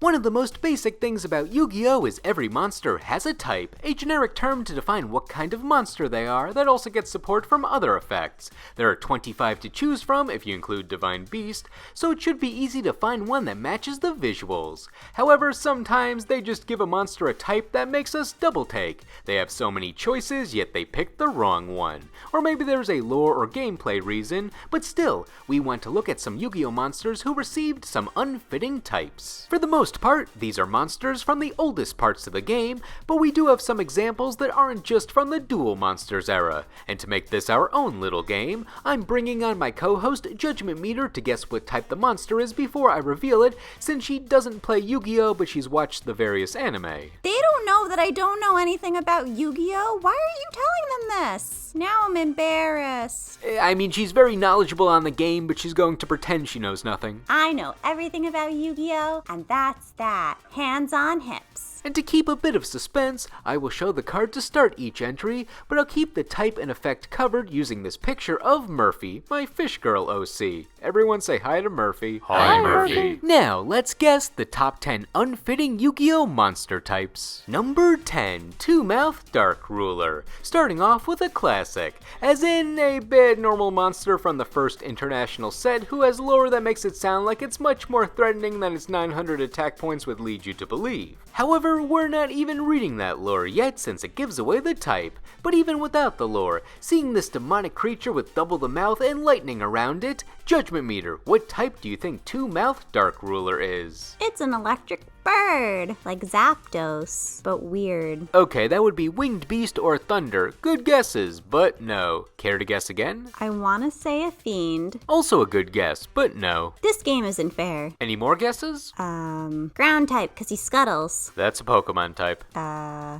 One of the most basic things about Yu-Gi-Oh! Is every monster has a type, a generic term to define what kind of monster they are that also gets support from other effects. There are 25 to choose from if you include Divine Beast, so it should be easy to find one that matches the visuals. However, sometimes they just give a monster a type that makes us double take. They have so many choices, yet they picked the wrong one. Or maybe there's a lore or gameplay reason, but still, we want to look at some Yu-Gi-Oh! Monsters who received some unfitting types. For the most part, these are monsters from the oldest parts of the game, but we do have some examples that aren't just from the Duel Monsters era. And to make this our own little game, I'm bringing on my co-host Judgment Meter to guess what type the monster is before I reveal it, since she doesn't play Yu-Gi-Oh! But she's watched the various anime. They don't know that I don't know anything about Yu-Gi-Oh! Why are you telling them this? Now I'm embarrassed. I mean, she's very knowledgeable on the game, but she's going to pretend she knows nothing. I know everything about Yu-Gi-Oh! And that's that. Hands on hips. And to keep a bit of suspense, I will show the card to start each entry, but I'll keep the type and effect covered using this picture of Murphy, my fish girl OC. Everyone say hi to Murphy. Hi, Murphy. Now, let's guess the top 10 unfitting Yu-Gi-Oh! Monster types. Number 10, Two-Mouth Dark Ruler. Starting off with a classic, as in a bad normal monster from the first international set who has lore that makes it sound like it's much more threatening than its 900 attack points would lead you to believe. However, we're not even reading that lore yet since it gives away the type. But even without the lore, seeing this demonic creature with double the mouth and lightning around it, Judgment Meter, what type do you think Two-Mouth Dark Ruler is? It's an electric bird, like Zapdos, but weird. Okay, that would be Winged Beast or Thunder. Good guesses, but no. Care to guess again? I wanna say a fiend. Also a good guess, but no. This game isn't fair. Any more guesses? Ground type, cause he scuttles. That's a Pokemon type.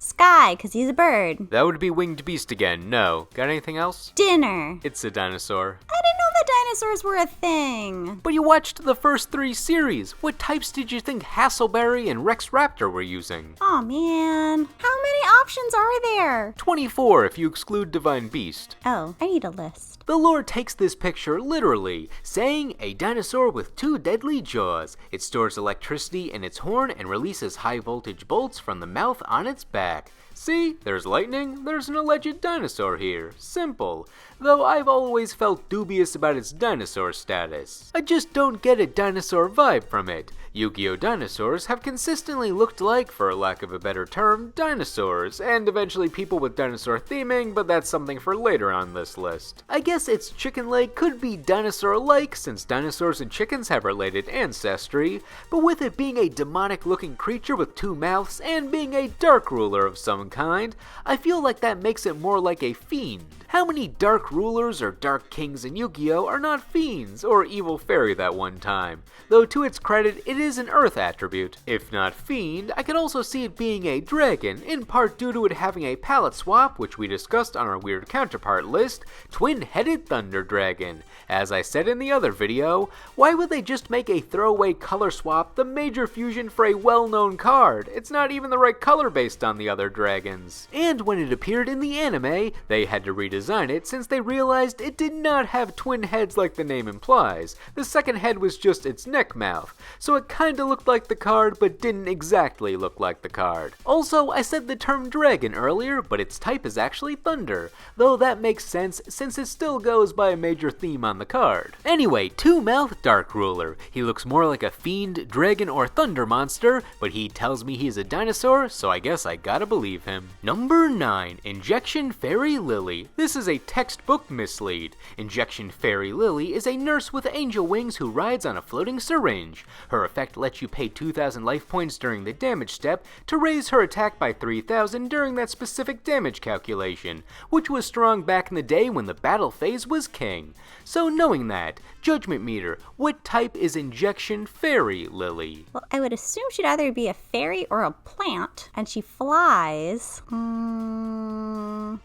Sky, cause he's a bird. That would be Winged Beast again, no. Got anything else? Dinner. It's a dinosaur. I didn't know that dinosaurs were a thing. But you watched the first 3 series. What types did you think Hasselberry and Rex Raptor were using? Aw, man. How many options are there? 24 if you exclude Divine Beast. Oh, I need a list. The lore takes this picture literally, saying a dinosaur with 2 deadly jaws. It stores electricity in its horn and releases high voltage bolts from the mouth on its back. See, there's lightning, there's an alleged dinosaur here. Simple. Though I've always felt dubious about its dinosaur status. I just don't get a dinosaur vibe from it. Yu-Gi-Oh! Dinosaurs have consistently looked like, for lack of a better term, dinosaurs, and eventually people with dinosaur theming, but that's something for later on this list. I guess its chicken leg could be dinosaur-like, since dinosaurs and chickens have related ancestry, but with it being a demonic-looking creature with 2 mouths and being a dark ruler of some kind, I feel like that makes it more like a fiend. How many dark rulers or dark kings in Yu-Gi-Oh! Are not fiends or evil fairy that one time? Though to its credit, it is an earth attribute. If not fiend, I could also see it being a dragon, in part due to it having a palette swap, which we discussed on our weird counterpart list, twin-headed thunder dragon. As I said in the other video, why would they just make a throwaway color swap the major fusion for a well-known card? It's not even the right color based on the other dragons. And when it appeared in the anime, they had to redesign it since they realized it did not have twin heads like the name implies. The second head was just its neck mouth, so it kinda looked like the card but didn't exactly look like the card. Also, I said the term dragon earlier, but its type is actually thunder, though that makes sense since it still goes by a major theme on the card. Anyway, Two-Mouth Dark Ruler. He looks more like a fiend, dragon, or thunder monster, but he tells me he's a dinosaur, so I guess I gotta believe him. Number 9, Injection Fairy Lily. This is a textbook mislead. Injection Fairy Lily is a nurse with angel wings who rides on a floating syringe. Her effect lets you pay 2,000 life points during the damage step to raise her attack by 3,000 during that specific damage calculation, which was strong back in the day when the battle phase was king. So knowing that, Judgment Meter, what type is Injection Fairy Lily? Well, I would assume she'd either be a fairy or a plant, and she flies.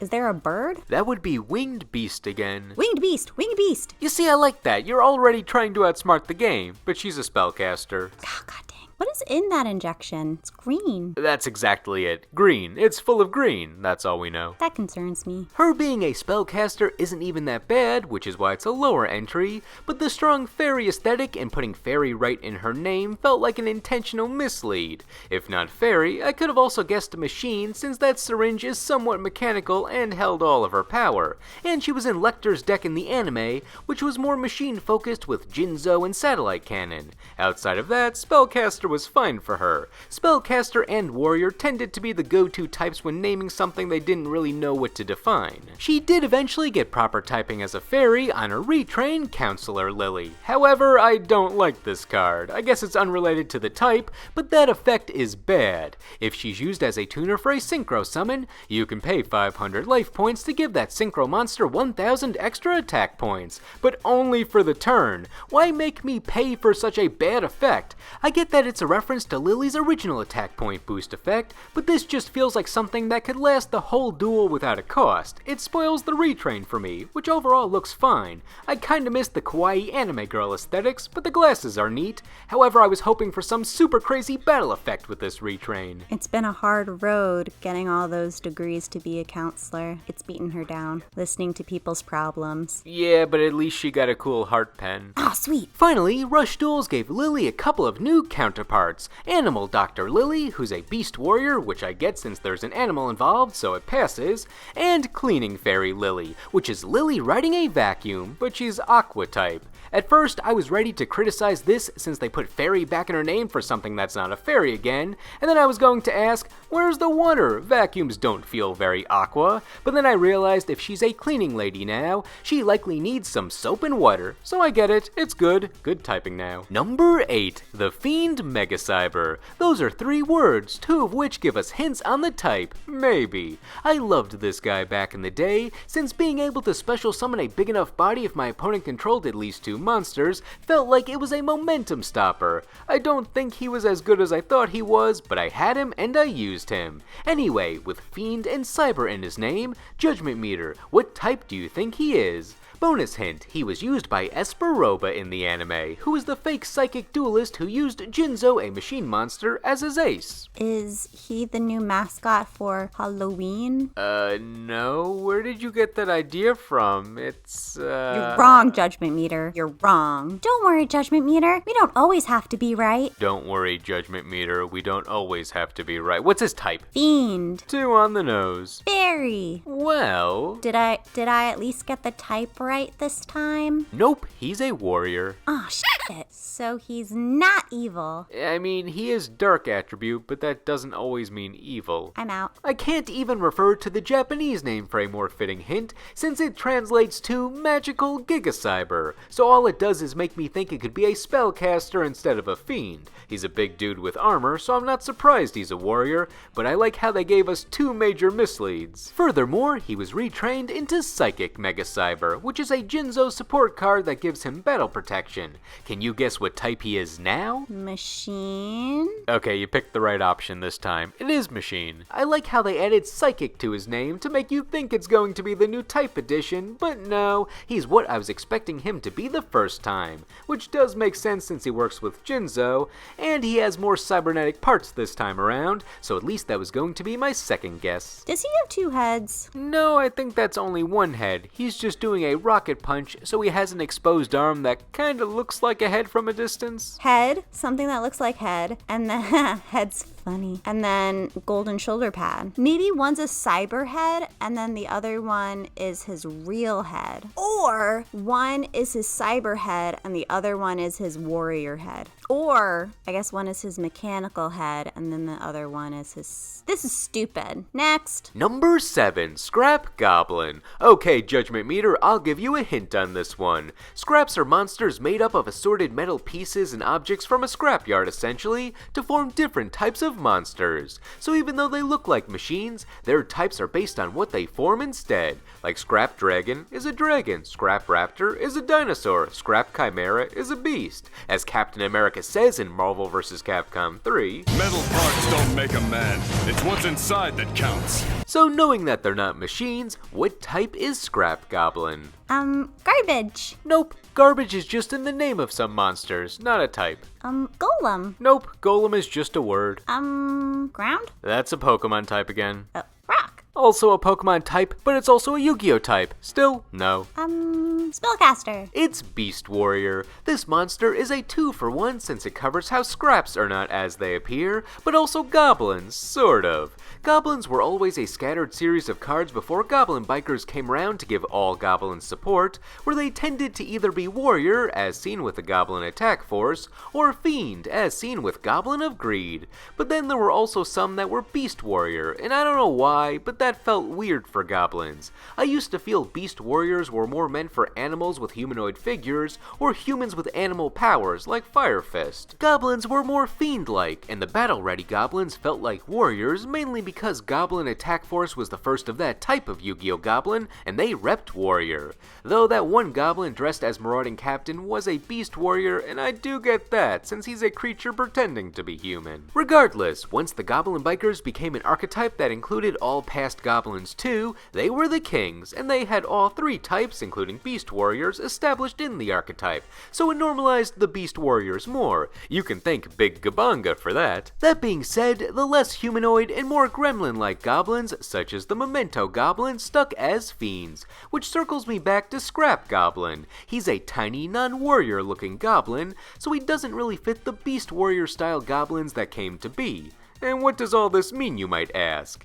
Is there a bird? That would be Winged Beast again. Winged Beast! Winged Beast! You see, I like that. You're already trying to outsmart the game, but she's a spellcaster. Oh, god dang. What is in that injection? It's green. That's exactly it. Green. It's full of green. That's all we know. That concerns me. Her being a spellcaster isn't even that bad, which is why it's a lower entry, but the strong fairy aesthetic and putting fairy right in her name felt like an intentional mislead. If not fairy, I could have also guessed a machine, since that syringe is somewhat mechanical and held all of her power, and she was in Lecter's deck in the anime, which was more machine-focused with Jinzo and Satellite Cannon. Outside of that, Spellcaster was fine for her. Spellcaster and Warrior tended to be the go-to types when naming something they didn't really know what to define. She did eventually get proper typing as a fairy on her retrain, Counselor Lily. However, I don't like this card. I guess it's unrelated to the type, but that effect is bad. If she's used as a tuner for a Synchro summon, you can pay 500 life points to give that Synchro monster 1000 extra attack points, but only for the turn. Why make me pay for such a bad effect? I get that it's a reference to Lily's original attack point boost effect, but this just feels like something that could last the whole duel without a cost. It spoils the retrain for me, which overall looks fine. I kinda miss the kawaii anime girl aesthetics, but the glasses are neat. However, I was hoping for some super crazy battle effect with this retrain. It's been a hard road getting all those degrees to be a counselor. It's beaten her down, listening to people's problems. Yeah, but at least she got a cool heart pen. Ah, sweet. Finally, Rush Duels gave Lily a couple of new counterparts. Animal Dr. Lily, who's a beast warrior, which I get since there's an animal involved, so it passes, and Cleaning Fairy Lily, which is Lily riding a vacuum, but she's aqua type. At first, I was ready to criticize this since they put fairy back in her name for something that's not a fairy again, and then I was going to ask, where's the water? Vacuums don't feel very aqua. But then I realized if she's a cleaning lady now, she likely needs some soap and water, so I get it, it's good. Good typing now. Number 8, the Fiend Mega Cyber. Those are 3 words, 2 of which give us hints on the type, maybe. I loved this guy back in the day, since being able to special summon a big enough body if my opponent controlled at least 2 monsters felt like it was a momentum stopper. I don't think he was as good as I thought he was, but I had him and I used him. Anyway, with Fiend and Cyber in his name, Judgment Meter, what type do you think he is? Bonus hint, he was used by Esperoba in the anime, who is the fake psychic duelist who used Jinzo, a machine monster, as his ace. Is he the new mascot for Halloween? No. Where did you get that idea from? It's, You're wrong, Judgment Meter. You're wrong. Don't worry, Judgment Meter. We don't always have to be right. Don't worry, Judgment Meter. We don't always have to be right. What's his type? Fiend. 2 on the nose. Fairy. Well... Did I at least get the type right this time? Nope, he's a warrior. Oh, shit. So he's not evil. I mean, he is dark attribute, but that doesn't always mean evil. I'm out. I can't even refer to the Japanese name for a more fitting hint, since it translates to Magical Gigacyber, so all it does is make me think it could be a spellcaster instead of a fiend. He's a big dude with armor, so I'm not surprised he's a warrior, but I like how they gave us 2 major misleads. Furthermore, he was retrained into Psychic Megacyber, which is a Jinzo support card that gives him battle protection. Can you guess what type he is now? Machine? Okay, you picked the right option this time. It is Machine. I like how they added Psychic to his name to make you think it's going to be the new type edition, but no, he's what I was expecting him to be the first time, which does make sense since he works with Jinzo, and he has more cybernetic parts this time around, so at least that was going to be my second guess. Does he have 2 heads? No, I think that's only 1 head. He's just doing a rocket punch, so he has an exposed arm that kinda looks like a head from a distance. Head, something that looks like head, and then head's funny. And then golden shoulder pad. Maybe one's a cyber head, and then the other one is his real head. Or one is his cyber head, and the other one is his warrior head. Or, I guess one is his mechanical head, and then the other one is his... This is stupid. Next. Number 7, Scrap Goblin. Okay, Judgment Meter, I'll give you a hint on this one. Scraps are monsters made up of assorted metal pieces and objects from a scrapyard, essentially, to form different types of monsters. So even though they look like machines, their types are based on what they form instead. Like Scrap Dragon is a dragon, Scrap Raptor is a dinosaur, Scrap Chimera is a beast. As Captain America America says in Marvel vs. Capcom 3. Metal parts don't make a man. It's what's inside that counts. So knowing that they're not machines, what type is Scrap Goblin? Garbage. Nope, garbage is just in the name of some monsters, not a type. Golem. Nope, golem is just a word. Ground? That's a Pokemon type again. Rock. Also a Pokemon type, but it's also a Yu-Gi-Oh type. Still, no. Spellcaster. It's Beast Warrior. This monster is a 2-for-1 since it covers how scraps are not as they appear, but also goblins, sort of. Goblins were always a scattered series of cards before Goblin Bikers came around to give all goblins support, where they tended to either be Warrior, as seen with the Goblin Attack Force, or Fiend, as seen with Goblin of Greed. But then there were also some that were Beast Warrior, and I don't know why, but that felt weird for goblins. I used to feel Beast Warriors were more meant for animals with humanoid figures, or humans with animal powers like Fire Fist. Goblins were more fiend-like, and the battle-ready goblins felt like warriors mainly because Goblin Attack Force was the first of that type of Yu-Gi-Oh goblin, and they repped warrior. Though that one goblin dressed as Marauding Captain was a Beast Warrior, and I do get that, since he's a creature pretending to be human. Regardless, once the Goblin Bikers became an archetype that included all past goblins too, they were the kings, and they had all 3 types, including Beast Warriors, established in the archetype, so it normalized the Beast Warriors more. You can thank Big Gabanga for that. That being said, the less humanoid and more gremlin-like goblins, such as the Memento Goblin, stuck as fiends, which circles me back to Scrap Goblin. He's a tiny, non-warrior looking goblin, so he doesn't really fit the Beast Warrior style goblins that came to be. And what does all this mean, you might ask?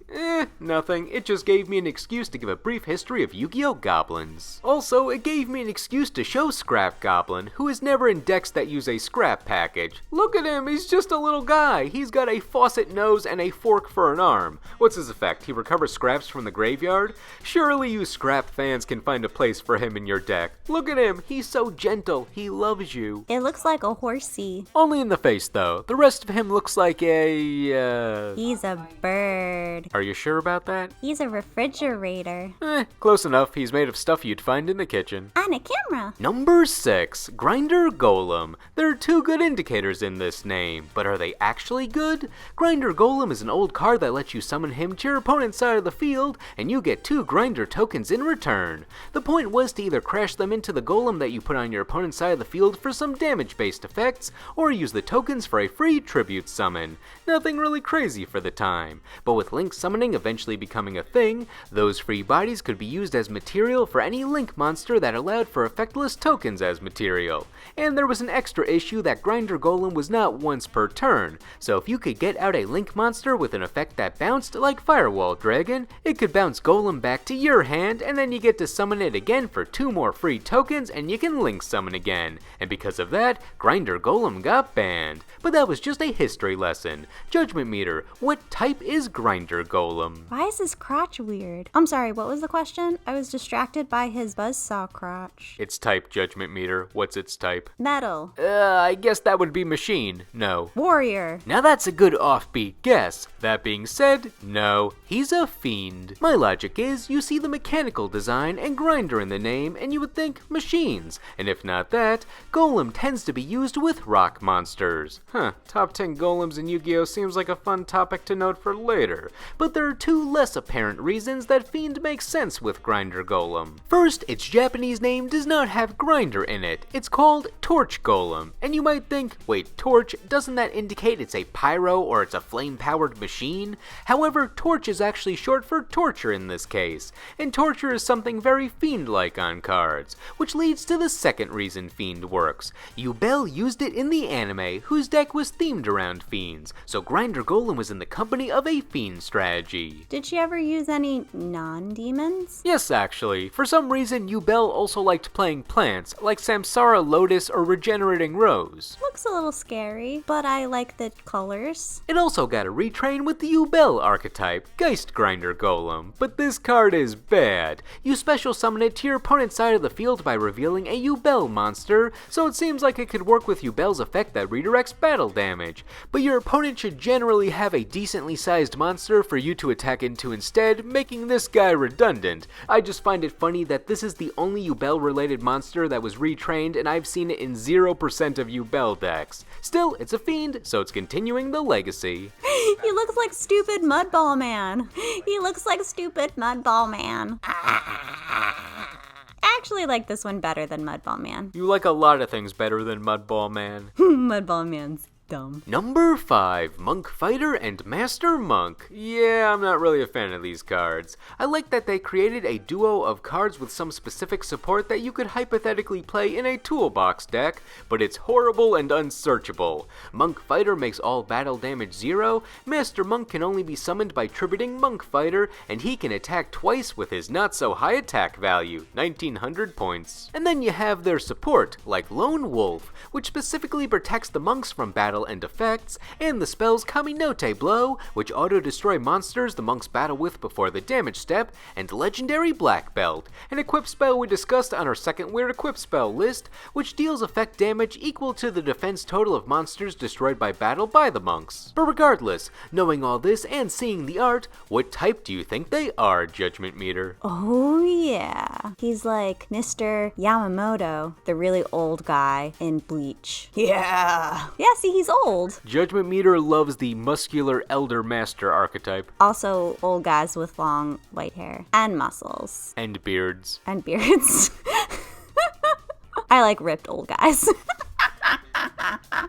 Nothing. It just gave me an excuse to give a brief history of Yu-Gi-Oh! Goblins. Also, it gave me an excuse to show Scrap Goblin, who is never in decks that use a scrap package. Look at him, he's just a little guy. He's got a faucet nose and a fork for an arm. What's his effect? He recovers scraps from the graveyard? Surely you scrap fans can find a place for him in your deck. Look at him, he's so gentle, he loves you. It looks like a horsey. Only in the face, though. The rest of him looks like a, He's a bird. Are you sure about that? He's a refrigerator. Close enough. He's made of stuff you'd find in the kitchen. And a camera. Number 6, Grinder Golem. There are 2 good indicators in this name, but are they actually good? Grinder Golem is an old card that lets you summon him to your opponent's side of the field, and you get 2 Grinder tokens in return. The point was to either crash them into the golem that you put on your opponent's side of the field for some damage-based effects, or use the tokens for a free tribute summon. Nothing really crazy for the time, but with Link summoning eventually becoming a thing, those free bodies could be used as material for any Link monster that allowed for effectless tokens as material. And there was an extra issue that Grinder Golem was not once per turn, so if you could get out a Link monster with an effect that bounced like Firewall Dragon, it could bounce Golem back to your hand, and then you get to summon it again for 2 more free tokens, and you can Link summon again. And because of that, Grinder Golem got banned. But that was just a history lesson. Judgment meter, what type is Grinder Golem? Why is his crotch weird? I'm sorry, what was the question? I was distracted by his buzzsaw crotch. Its type, Judgment meter. What's its type? Metal. I guess that would be machine. No. Warrior. Now that's a good offbeat guess. That being said, no, he's a fiend. My logic is, you see the mechanical design and grinder in the name, and you would think machines. And if not that, Golem tends to be used with rock monsters. Top 10 golems in Yu-Gi-Oh! Seems like a fun topic to note for later. But there are 2 less apparent reasons that Fiend makes sense with Grinder Golem. First, its Japanese name does not have grinder in it. It's called Torch Golem. And you might think, wait, torch, doesn't that indicate it's a pyro or it's a flame-powered machine? However, torch is actually short for torture in this case, and torture is something very fiend-like on cards, which leads to the second reason Fiend works. Yubel used it in the anime, whose deck was themed around fiends, so Grinder Golem was in the company of a fiend strategy. Did she ever use any non-demons? Yes, actually. For some reason, Yubel also liked playing plants, like Samsara Lotus or Regenerating Rose. Looks a little scary, but I like the colors. It also got a retrain with the Yubel archetype, Geist Grinder Golem, but this card is bad. You special summon it to your opponent's side of the field by revealing a Yubel monster, so it seems like it could work with Yubel's effect that redirects battle damage, but your opponent should generate generally have a decently sized monster for you to attack into instead, making this guy redundant. I just find it funny that this is the only Yubel related monster that was retrained, and I've seen it in 0% of Yubel decks. Still, it's a fiend, so it's continuing the legacy. He looks like stupid Mudball Man. He looks like stupid Mudball Man. I actually like this one better than Mudball Man. You like a lot of things better than Mudball Man. Mudball Man's dumb. Number 5, Monk Fighter and Master Monk. Yeah, I'm not really a fan of these cards. I like that they created a duo of cards with some specific support that you could hypothetically play in a toolbox deck, but it's horrible and unsearchable. Monk Fighter makes all battle damage 0, Master Monk can only be summoned by tributing Monk Fighter, and he can attack twice with his not so high attack value, 1900 points. And then you have their support, like Lone Wolf, which specifically protects the monks from battle and effects, and the spells Kaminote Blow, which auto-destroy monsters the monks battle with before the damage step, and Legendary Black Belt, an equip spell we discussed on our second weird equip spell list, which deals effect damage equal to the defense total of monsters destroyed by battle by the monks. But regardless, knowing all this and seeing the art, what type do you think they are, Judgment Meter? Oh yeah. He's like Mr. Yamamoto, the really old guy in Bleach. Yeah. Yeah, see, he's old. Judgment Meter loves the muscular Elder Master archetype. Also, old guys with long white hair and muscles. And beards. And beards. I like ripped old guys.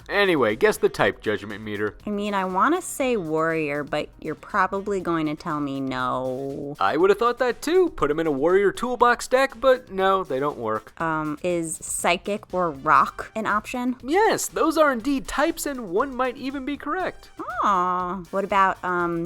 Anyway, guess the type, Judgment Meter. I mean, I want to say warrior, but you're probably going to tell me no. I would have thought that too. Put him in a warrior toolbox deck, but no, they don't work. Is psychic or rock an option? Yes, those are indeed types, and one might even be correct. Aw. What about,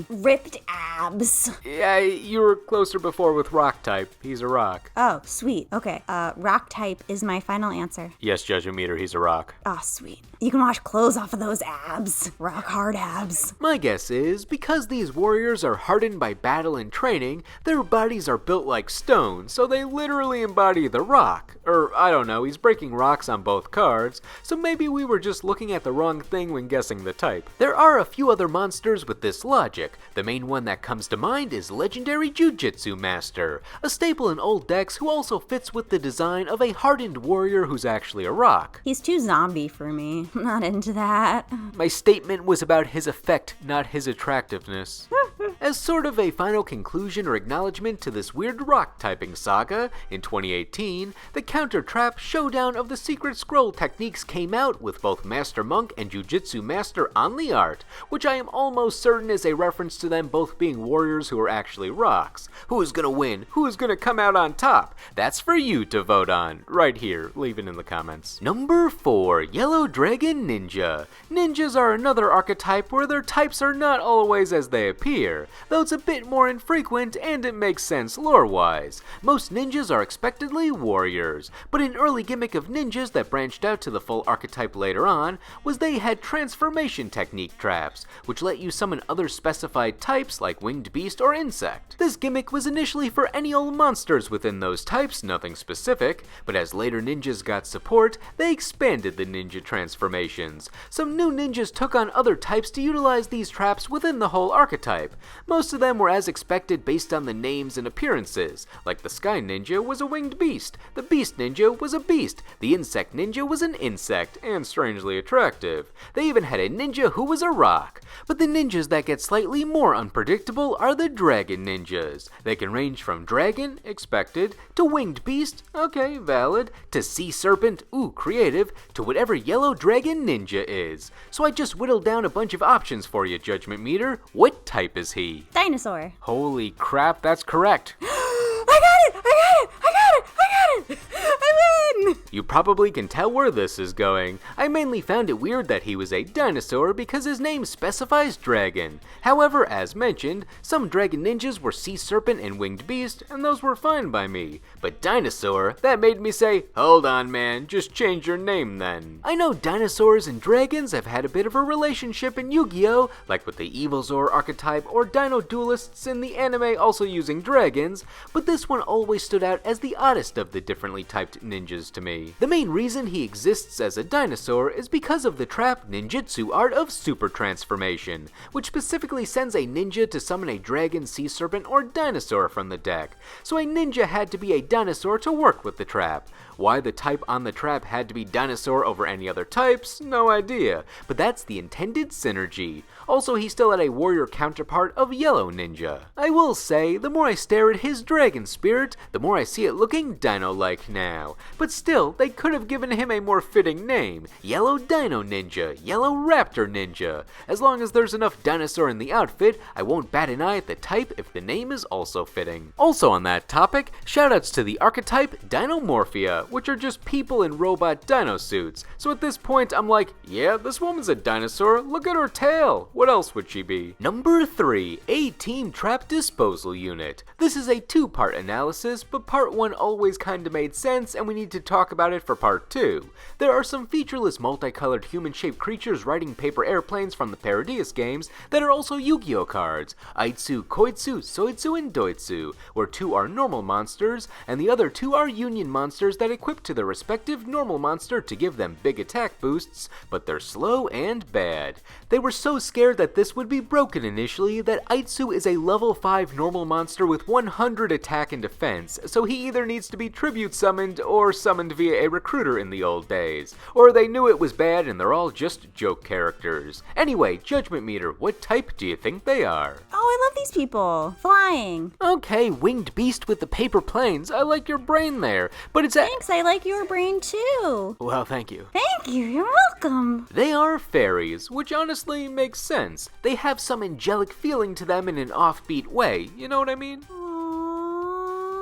ripped abs? Yeah, you were closer before with rock type. He's a rock. Oh, sweet. Okay, rock type is my final answer. Yes, Judgment Meter, he's a rock. Ah, sweet. You can wash clothes off of those abs. Rock hard abs. My guess is, because these warriors are hardened by battle and training, their bodies are built like stone, so they literally embody the rock. Or, I don't know, he's breaking rocks on both cards, so maybe we were just looking at the wrong thing when guessing the type. There are a few other monsters with this logic. The main one that comes to mind is Legendary Jujitsu Master, a staple in old decks who also fits with the design of a hardened warrior who's actually a rock. He's too zombie for me. I'm not into that. My statement was about his effect, not his attractiveness. As sort of a final conclusion or acknowledgement to this weird rock typing saga, in 2018, the Counter Trap Showdown of the Secret Scroll techniques came out with both Master Monk and Jujitsu Master on the art, which I am almost certain is a reference to them both being warriors who are actually rocks. Who is gonna win? Who is gonna come out on top? That's for you to vote on, right here, leave it in the comments. Number 4, Yellow Dragon Ninja. Ninjas are another archetype where their types are not always as they appear, though it's a bit more infrequent and it makes sense lore-wise. Most ninjas are expectedly warriors, but an early gimmick of ninjas that branched out to the full archetype later on was they had transformation technique traps, which let you summon other specified types like winged beast or insect. This gimmick was initially for any old monsters within those types, nothing specific, but as later ninjas got support, they expanded the ninja transformations. Some new ninjas took on other types to utilize these traps within the whole archetype. Most of them were as expected based on the names and appearances, like the Sky Ninja was a winged beast, the Beast Ninja was a beast, the Insect Ninja was an insect, and strangely attractive. They even had a ninja who was a rock. But the ninjas that get slightly more unpredictable are the Dragon Ninjas. They can range from dragon, expected, to winged beast, okay, valid, to sea serpent, ooh, creative, to whatever yellow dragon ninja is. So I just whittled down a bunch of options for you, Judgment Meter. What type is he? Dinosaur. Holy crap, that's correct. I got it! I win! You probably can tell where this is going. I mainly found it weird that he was a dinosaur because his name specifies dragon. However, as mentioned, some dragon ninjas were sea serpent and winged beast, and those were fine by me. But dinosaur, that made me say, hold on man, just change your name then. I know dinosaurs and dragons have had a bit of a relationship in Yu-Gi-Oh, like with the Evil Zor archetype or Dino Duelists in the anime also using dragons, but this one always stood out as the oddest of the differently typed ninjas changes to me. The main reason he exists as a dinosaur is because of the trap ninjutsu art of super transformation, which specifically sends a ninja to summon a dragon, sea serpent, or dinosaur from the deck. So a ninja had to be a dinosaur to work with the trap. Why the type on the trap had to be dinosaur over any other types, no idea, but that's the intended synergy. Also, he still had a warrior counterpart of Yellow Ninja. I will say, the more I stare at his dragon spirit, the more I see it looking dino-like now. But still, they could have given him a more fitting name. Yellow Dino Ninja, Yellow Raptor Ninja. As long as there's enough dinosaur in the outfit, I won't bat an eye at the type if the name is also fitting. Also on that topic, shoutouts to the archetype Dinomorphia, which are just people in robot dino suits. So at this point, I'm like, yeah, this woman's a dinosaur, look at her tail. What else would she be? Number 3, A-Team Trap Disposal Unit. This is a 2-part analysis, but part 1 always kinda made sense and we need to talk about it for part 2. There are some featureless multicolored human-shaped creatures riding paper airplanes from the Paradius games that are also Yu-Gi-Oh cards. Aitsu, Koitsu, Soitsu, and Doitsu, where 2 are normal monsters and the other 2 are union monsters that equip to their respective normal monster to give them big attack boosts, but they're slow and bad. They were so scared that this would be broken initially that Aitsu is a level 5 normal monster with 100 attack and defense, so he either needs to be tribute summoned or summoned via a recruiter in the old days. Or they knew it was bad and they're all just joke characters. Anyway, Judgment Meter, what type do you think they are? Oh, I love these people. Flying. Okay, winged beast with the paper planes, I like your brain there, but it's Thanks, I like your brain too. Well, thank you. Thank you, you're welcome. They are fairies, which honestly makes sense. They have some angelic feeling to them in an offbeat way, you know what I mean? Aww.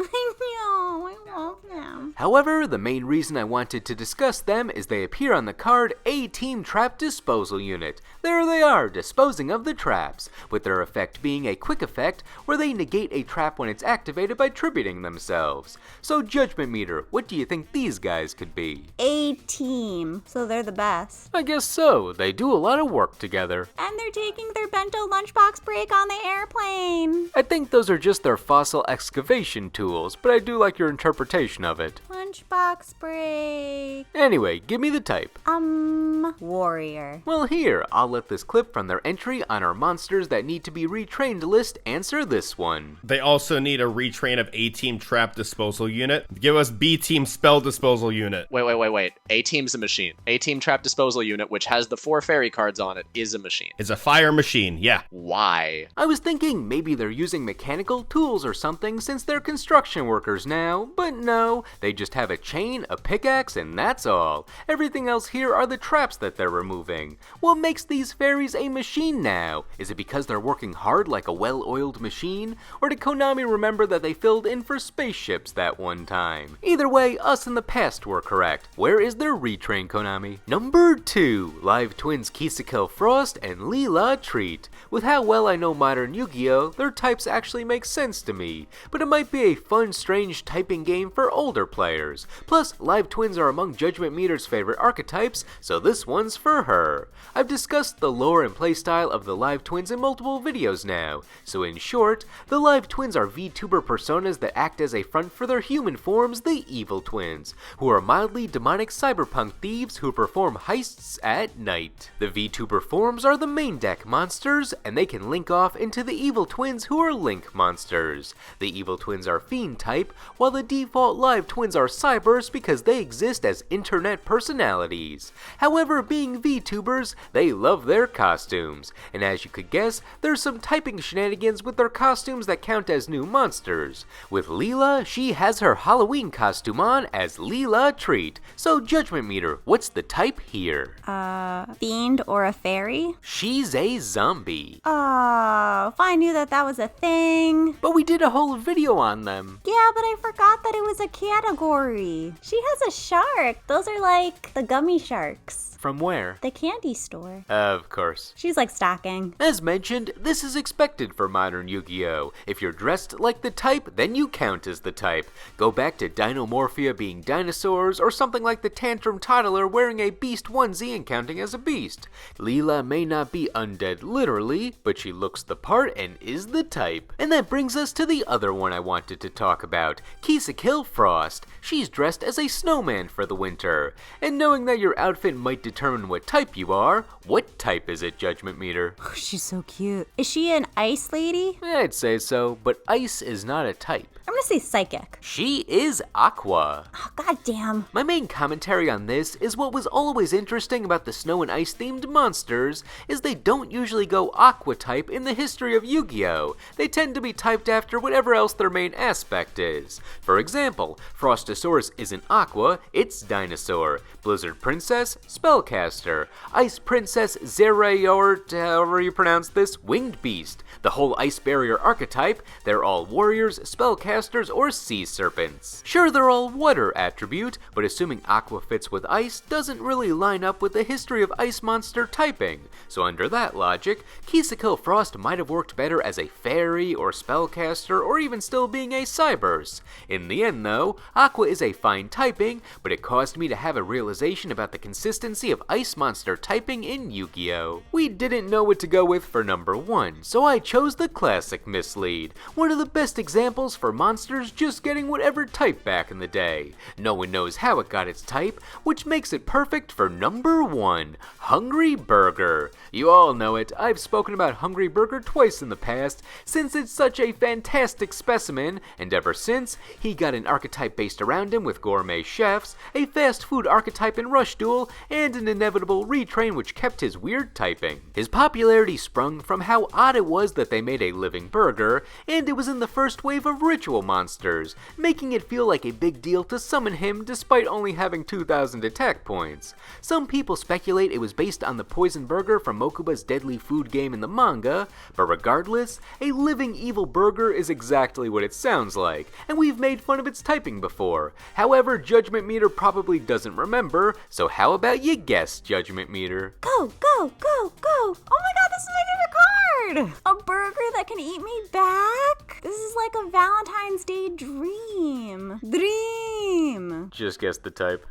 I know, I love them. However, the main reason I wanted to discuss them is they appear on the card A-Team Trap Disposal Unit. There they are, disposing of the traps, with their effect being a quick effect where they negate a trap when it's activated by tributing themselves. So Judgment Meter, what do you think these guys could be? A-Team, so they're the best. I guess so, they do a lot of work together. And they're taking their bento lunchbox break on the airplane. I think those are just their fossil excavation tools, but I do like your interpretation of it. Lunchbox break. Anyway, give me the type. Warrior. Well here, I'll let this clip from their entry on our monsters that need to be retrained list answer this one. They also need a retrain of A-Team Trap Disposal Unit. Give us B-Team Spell Disposal Unit. Wait. A-Team's a machine. A-Team Trap Disposal Unit, which has the 4 fairy cards on it, is a machine. It's a fire machine, yeah. Why? I was thinking maybe they're using mechanical tools or something since they're construction workers now, but no, they just have a chain, a pickaxe, and that's all. Everything else here are the traps that they're removing. What makes these fairies a machine now? Is it because they're working hard like a well-oiled machine? Or did Konami remember that they filled in for spaceships that one time? Either way, us in the past were correct. Where is their retrain, Konami? Number 2, Live Twins Ki-sikil Frost and Lil-la Treat. With how well I know modern Yu-Gi-Oh, their types actually make sense to me, but it might be a fun, strange typing game for older players. Plus, Live Twins are among Judgment Meter's favorite archetypes, so this one's for her. I've discussed the lore and playstyle of the Live Twins in multiple videos now, so in short, the Live Twins are VTuber personas that act as a front for their human forms, the Evil Twins, who are mildly demonic cyberpunk thieves who perform heists at night. The VTuber forms are the main deck monsters, and they can link off into the Evil Twins who are link monsters. The Evil Twins are fiend type, while the default Live Twins are cybers because they exist as internet personalities. However, being VTubers, they love their costumes, and as you could guess, there's some typing shenanigans with their costumes that count as new monsters. With Lil-la, she has her Halloween costume on as Lil-la Treat. So Judgment Meter, what's the type here? Fiend or a fairy? She's a zombie. Oh, if I knew that was a thing. But we did a whole video on them. Yeah, but I forgot that it was a category. She has a shark. Those are like the gummy sharks. From where? The candy store. Of course. She's like stocking. As mentioned, this is expected for modern Yu-Gi-Oh! If you're dressed like the type, then you count as the type. Go back to Dinomorphia being dinosaurs, or something like the Tantrum Toddler wearing a beast onesie and counting as a beast. Lil-la may not be undead literally, but she looks the part and is the type. And that brings us to the other one I wanted to talk about, Ki-sikil Frost. She's dressed as a snowman for the winter. And knowing that your outfit might determine what type you are, what type is it, Judgment Meter? Oh, she's so cute. Is she an ice lady? I'd say so, but ice is not a type. I'm gonna say psychic. She is Aqua. Oh, goddamn. My main commentary on this is what was always interesting about the snow and ice themed monsters is they don't usually go Aqua type in the history of Yu-Gi-Oh! They tend to be typed after whatever else their main aspect is. For example, Frostosaurus isn't Aqua, it's Dinosaur. Blizzard Princess, Spellcaster. Ice Princess Zerayor, however you pronounce this, Winged Beast. The whole Ice Barrier archetype, they're all warriors, spellcasters, or sea serpents. Sure, they're all water attribute, but assuming Aqua fits with ice doesn't really line up with the history of ice monster typing. So under that logic, Ki-sikil Frost might have worked better as a fairy or spellcaster or even still being a Cyberse. In the end though, Aqua is a fine typing, but it caused me to have a realization about the consistency of ice monster typing in Yu-Gi-Oh! We didn't know what to go with for number 1, so I chose the classic Mislead, one of the best examples for monsters just getting whatever type back in the day. No one knows how it got its type, which makes it perfect for number 1, Hungry Burger. You all know it, I've spoken about Hungry Burger twice in the past, since it's such a fantastic specimen, and ever since, he got an archetype based around him with gourmet chefs, a fast food archetype in Rush Duel, and an inevitable retrain which kept his weird typing. His popularity sprung from how odd it was that they made a living burger, and it was in the first wave of ritual monsters, making it feel like a big deal to summon him despite only having 2,000 attack points. Some people speculate it was based on the poison burger from Mokuba's deadly food game in the manga, but regardless, a living evil burger is exactly what it sounds like, and we've made fun of its typing before. However, Judgment Meter probably doesn't remember, so how about you guess, Judgment Meter? Go, go, go, go. Oh my god, this is my favorite card. A burger that can eat me back? This is like a Valentine's Day dream. Just guess the type.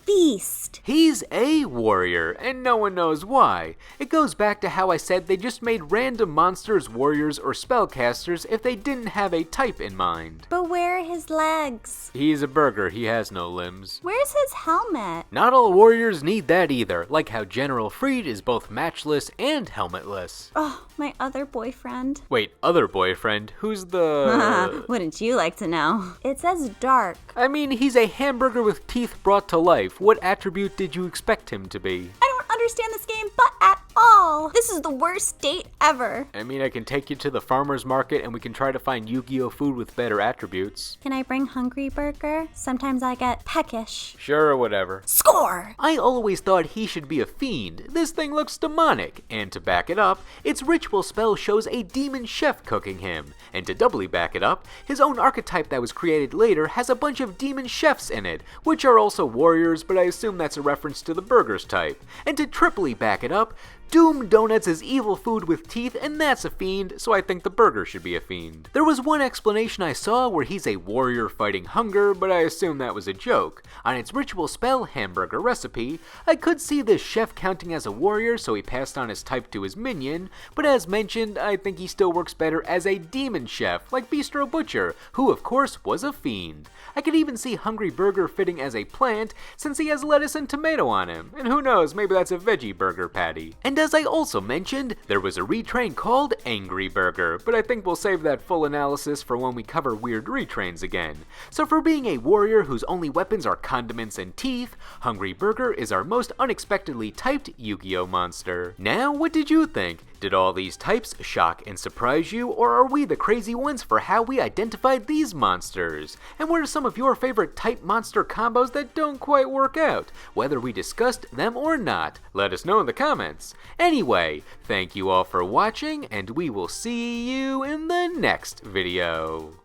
Beast. He's a warrior, and no one knows why. It goes back to how I said they just made random monsters warriors or spellcasters if they didn't have a type in mind. But where are his legs? He's a burger, he has no limbs. Where's his helmet? Not all warriors need that either, like how General Freed is both matchless and helmetless. Oh, my other boyfriend. Wait, other boyfriend? Who's the... Wouldn't you like to know? It says dark. I mean, he's a hamburger with teeth brought to life. What attribute did you expect him to be? I don't understand this game, but at all. This is the worst date ever. I mean, I can take you to the farmer's market and we can try to find Yu-Gi-Oh food with better attributes. Can I bring Hungry Burger? Sometimes I get peckish. Sure, whatever. Score! I always thought he should be a fiend. This thing looks demonic. And to back it up, its ritual spell shows a demon chef cooking him. And to doubly back it up, his own archetype that was created later has a bunch of demon chefs in it, which are also warriors, but I assume that's a reference to the burgers type. And to triply back it up, Doom Donuts is evil food with teeth, and that's a fiend, so I think the burger should be a fiend. There was one explanation I saw where he's a warrior fighting hunger, but I assume that was a joke. On its ritual spell hamburger recipe, I could see this chef counting as a warrior, so he passed on his type to his minion, but as mentioned, I think he still works better as a demon chef, like Bistro Butcher, who of course was a fiend. I could even see Hungry Burger fitting as a plant, since he has lettuce and tomato on him, and who knows, maybe that's a veggie burger patty. And as I also mentioned, there was a retrain called Angry Burger, but I think we'll save that full analysis for when we cover weird retrains again. So for being a warrior whose only weapons are condiments and teeth, Hungry Burger is our most unexpectedly typed Yu-Gi-Oh monster. Now, what did you think? Did all these types shock and surprise you, or are we the crazy ones for how we identified these monsters? And what are some of your favorite type monster combos that don't quite work out, whether we discussed them or not? Let us know in the comments. Anyway, thank you all for watching, and we will see you in the next video.